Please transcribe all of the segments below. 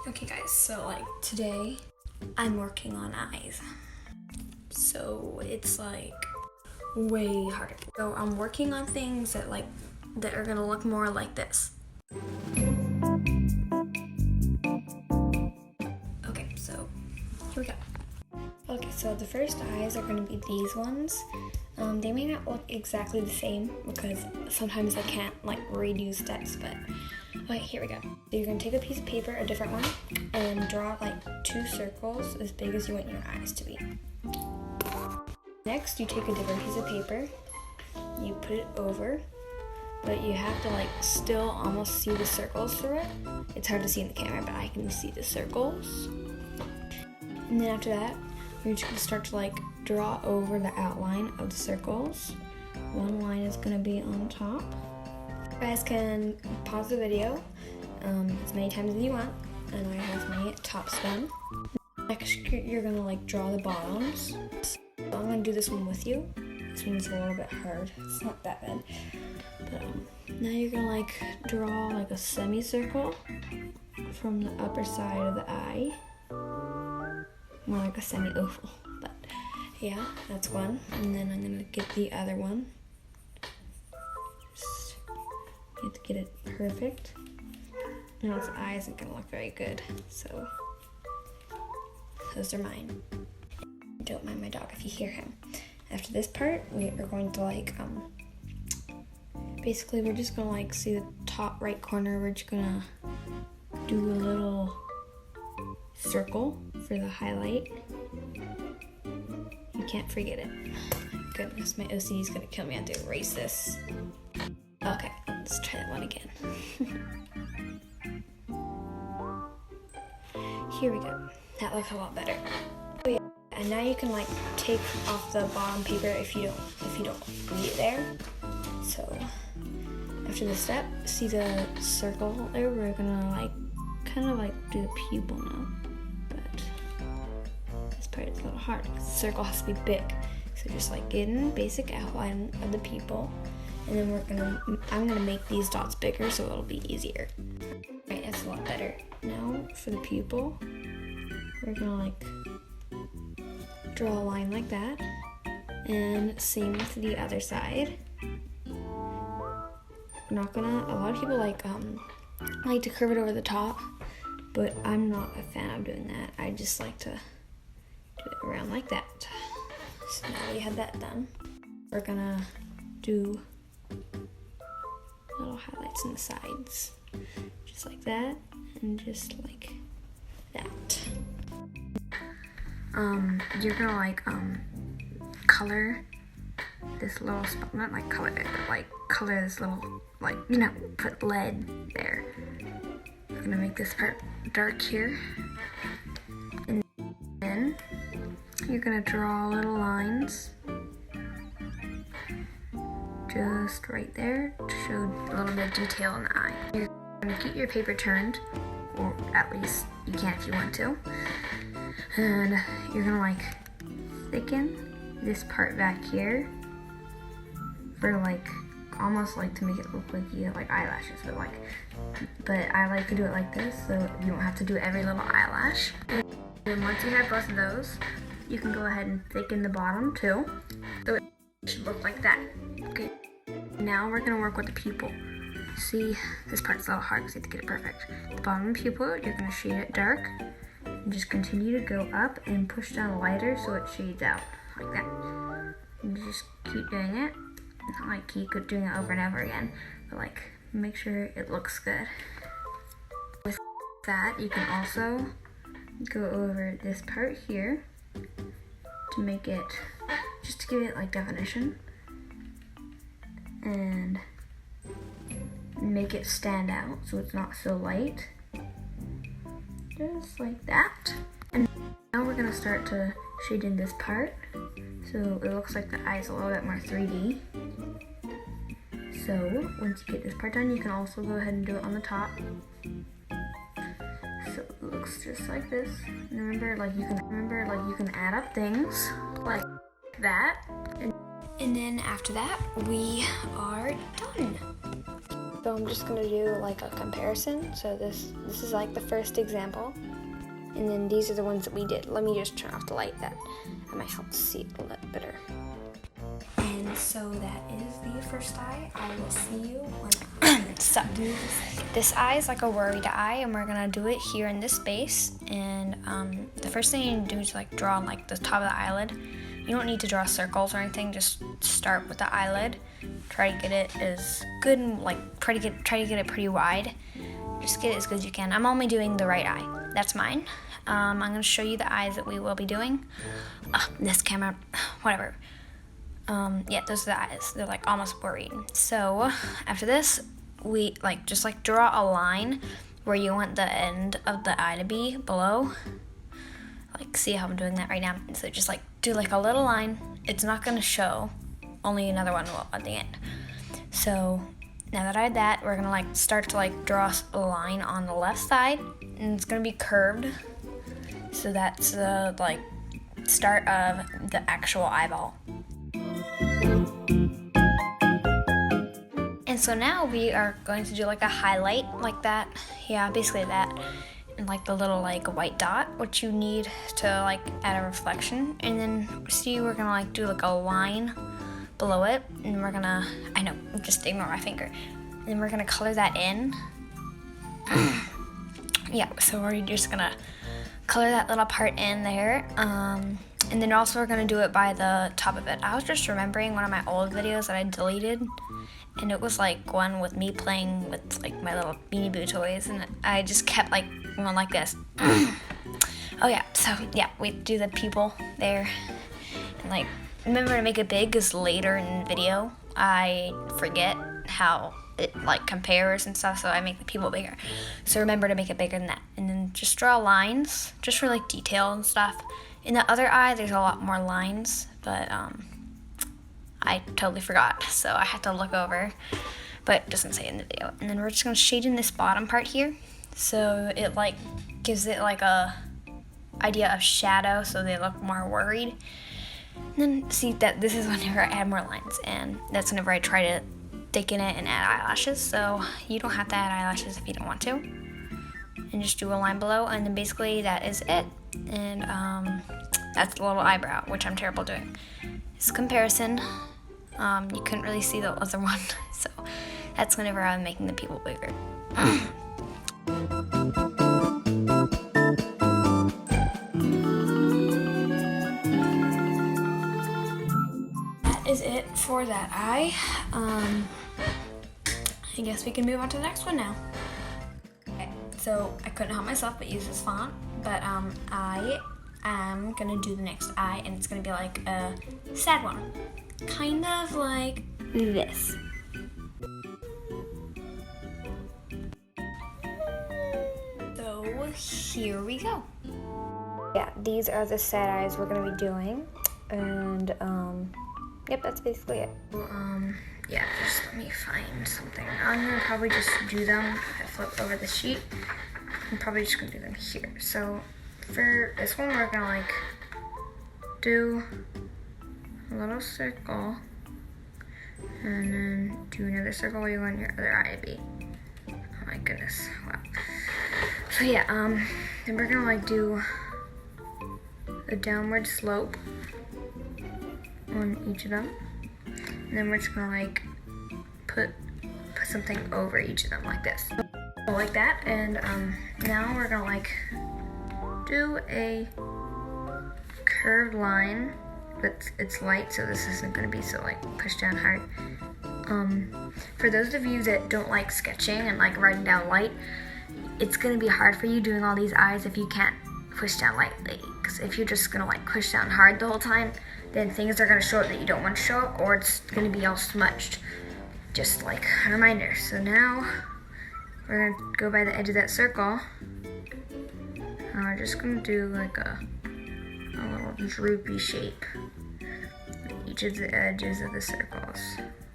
Okay guys, so like today I'm working on eyes. So it's like way harder. So I'm working on things that are gonna look more like this. Okay, so here we go. Okay, so the first eyes are gonna be these ones. They may not look exactly the same because sometimes I can't like redo steps, but okay, here we go. So you're gonna take a piece of paper, a different one, and draw like 2 circles as big as you want your eyes to be. Next, you take a different piece of paper, you put it over, but you have to like still almost see the circles through it. It's hard to see in the camera, but I can see the circles. And then after that, you're just gonna start to like draw over the outline of the circles. One line is gonna be on top. You guys can pause the video as many times as you want, and I have my top spin. Next, you're gonna like draw the bottoms. So I'm gonna do this one with you. This one's a little bit hard. It's not that bad. But now you're gonna like draw like a semicircle from the upper side of the eye. More like a semi-oval, but yeah, that's one. And then I'm gonna get the other one. You have to get it perfect. Now his eye isn't gonna look very good, so those are mine. Don't mind my dog if you hear him. After this part, we are going to like, basically we're just gonna like see the top right corner. We're just gonna do a little circle for the highlight. You can't forget it. Goodness, my OCD is gonna kill me. I have to erase this. Okay, let's try that one again. Here we go. That looks a lot better. Oh yeah, and now you can like take off the bottom paper if you don't need it there. So after this step, see the circle there? We're gonna like kind of like do the pupil now. Part is a little hard because the circle has to be big. So just like get in basic outline of the pupil, and then I'm gonna make these dots bigger so it'll be easier. Right, that's a lot better. Now for the pupil, we're gonna like draw a line like that, and same with the other side. We're not gonna. A lot of people like to curve it over the top, but I'm not a fan of doing that. I just like to do it around like that. So now we have that done. We're gonna do little highlights in the sides, just like that, and just like that. You're gonna like color this little spot, not like color it, but like color this little, like, you know, put lead there. We're gonna make this part dark here. And then you're gonna draw little lines just right there to show a little bit of detail in the eye. You're gonna keep your paper turned, or at least you can if you want to. And you're gonna like thicken this part back here for like almost like to make it look like you have like eyelashes, but I like to do it like this so you don't have to do every little eyelash. And once you have both of those, you can go ahead and thicken the bottom too, so it should look like that. Okay, now we're gonna work with the pupil. See, this part's a little hard because you have to get it perfect. The bottom pupil, you're gonna shade it dark, and just continue to go up and push down lighter so it shades out, like that. And just keep doing it. It's not like keep doing it over and over again, but like make sure it looks good. With that, you can also go over this part here to make it, just to give it like definition and make it stand out so it's not so light, just like that. And now we're gonna start to shade in this part so it looks like the eye's a little bit more 3D. So once you get this part done, you can also go ahead and do it on the top. So it looks just like this. And remember, like you can add up things like that. And then after that, we are done. So I'm just gonna do like a comparison. So this is like the first example. And then these are the ones that we did. Let me just turn off the light, that might help see it a little better. And so that is the first eye. I will see you when so this eye is like a worried eye, and we're gonna do it here in this space. And the first thing you need to do is like draw like the top of the eyelid. You don't need to draw circles or anything, just start with the eyelid. Try to get it as good and like try to get it pretty wide. Just get it as good as you can. I'm only doing the right eye. That's mine. I'm gonna show you the eyes that we will be doing. This camera, whatever. Yeah, those are the eyes. They're like almost worried. So after this, we just draw a line where you want the end of the eye to be below. Like, see how I'm doing that right now? So just like do like a little line. It's not gonna show. Only another one will at the end. So now that I had that, we're gonna like start to like draw a line on the left side, and it's gonna be curved. So that's the like start of the actual eyeball. And so now we are going to do like a highlight like that. Yeah, basically that. And like the little like white dot, which you need to like add a reflection. And then see, we're gonna like do like a line below it. And we're gonna, I know, just ignore my finger. And then we're gonna color that in. Yeah, so we're just gonna color that little part in there. And then also we're gonna do it by the top of it. I was just remembering one of my old videos that I deleted, and it was like one with me playing with like my little Beanie Boo toys, and I just kept like going like this. Oh yeah, so yeah, we do the people there, and like remember to make it big, because later in the video I forget how it like compares and stuff, so I make the people bigger. So remember to make it bigger than that, and then just draw lines just for like detail and stuff. In the other eye there's a lot more lines, but I totally forgot, so I had to look over, but it doesn't say in the video. And then we're just gonna shade in this bottom part here, so it like gives it like a idea of shadow, so they look more worried. And then see that this is whenever I add more lines, and that's whenever I try to thicken it and add eyelashes. So you don't have to add eyelashes if you don't want to, and just do a line below, and then basically that is it. And that's the little eyebrow, which I'm terrible doing. It's a comparison. You couldn't really see the other one, so that's whenever I'm making the people bigger. That is it for that eye. I guess we can move on to the next one now. Okay, so I couldn't help myself but use this font, but I am gonna do the next eye, and it's gonna be like a sad one. Kind of like this. So here we go. Yeah, these are the sad eyes we're gonna be doing, and yep, that's basically it. Yeah, just let me find something. I'm gonna probably just do them. I flip over the sheet. I'm probably just gonna do them here. So for this one, we're gonna like do a little circle, and then do another circle where you want your other eye to be. Oh my goodness, wow. So yeah, then we're gonna like do a downward slope on each of them, and then we're just gonna like put something over each of them like this, like that. And now we're gonna like do a curved line, but it's light, so this isn't gonna be so like pushed down hard. For those of you that don't like sketching and like writing down light, it's gonna be hard for you doing all these eyes if you can't push down lightly. Because if you're just gonna like push down hard the whole time, then things are gonna show up that you don't want to show up, or it's gonna be all smudged. Just like a reminder. So now we're gonna go by the edge of that circle. And we're just gonna do like a little droopy shape on each of the edges of the circles.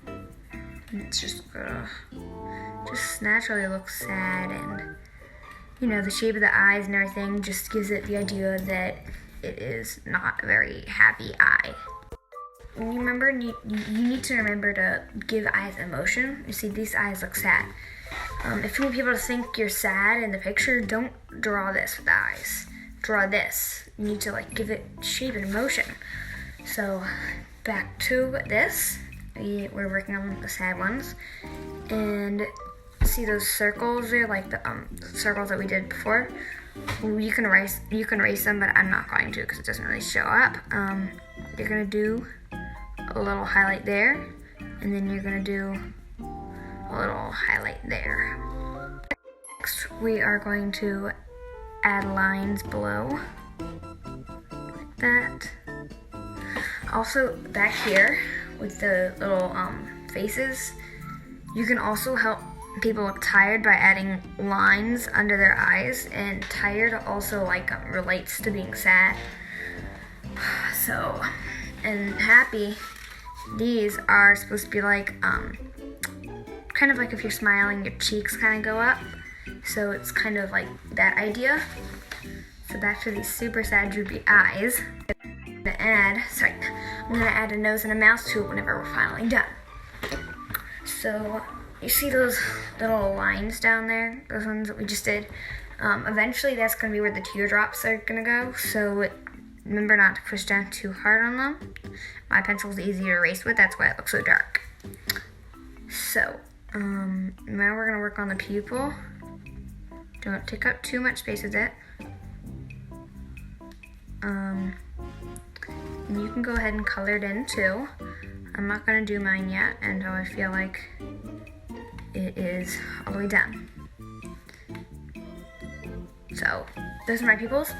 And it's just naturally looks sad, and you know, the shape of the eyes and everything just gives it the idea that it is not a very happy eye. you need to remember to give eyes emotion. You see, these eyes look sad. If you want people to think you're sad in the picture, don't draw this with the eyes. Draw this. You need to like give it shape and emotion. So back to this. We're working on the sad ones, and see those circles there, like the circles that we did before. You can erase them, but I'm not going to because it doesn't really show up. You're gonna do a little highlight there, and then you're gonna do a little highlight there. Next, we are going to add lines below, like that. Also, back here with the little faces, you can also help people look tired by adding lines under their eyes, and tired also like relates to being sad. So, and happy, these are supposed to be like kind of like if you're smiling, your cheeks kind of go up. So it's kind of like that idea. So back to these super sad droopy eyes. I'm gonna add a nose and a mouth to it whenever we're finally done. So you see those little lines down there, those ones that we just did? Eventually that's gonna be where the teardrops are gonna go. So remember not to push down too hard on them. My pencil's easy to erase with, that's why it looks so dark. So, now we're gonna work on the pupil. Don't take up too much space with it. And you can go ahead and color it in too. I'm not gonna do mine yet until I feel like it is all the way done. So, those are my pupils.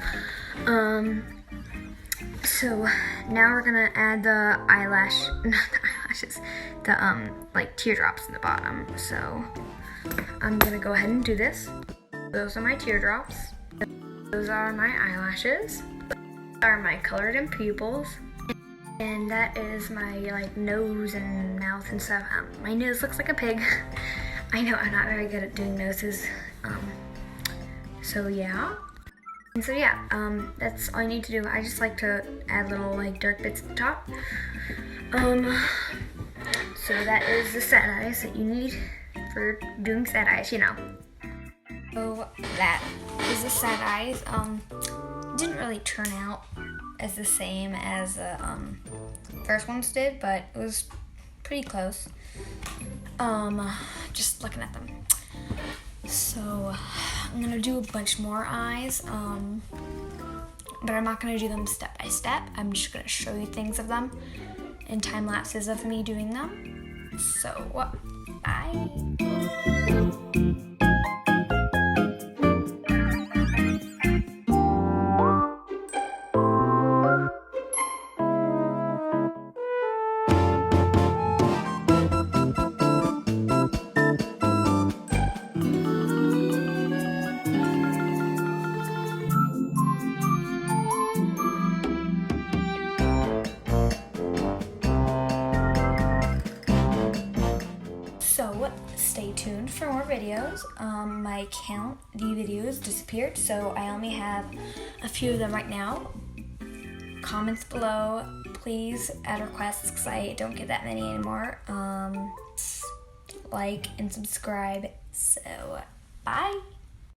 So now we're gonna add the like teardrops in the bottom. So I'm gonna go ahead and do this. Those are my teardrops. Those are my eyelashes. Those are my colored in pupils. And that is my like nose and mouth and stuff. My nose looks like a pig. I know I'm not very good at doing noses. So yeah. And so yeah, that's all you need to do. I just like to add little like dark bits at the top. So that is the sad eyes that you need for doing sad eyes, you know. So that is the sad eyes. Didn't really turn out as the same as the first ones did, but it was pretty close. Just looking at them. So I'm gonna do a bunch more eyes, but I'm not gonna do them step by step. I'm just gonna show you things of them and time lapses of me doing them. So, bye. So stay tuned for more videos. My account, the videos disappeared, so I only have a few of them right now. Comments below, please add requests because I don't get that many anymore. Like and subscribe. So bye.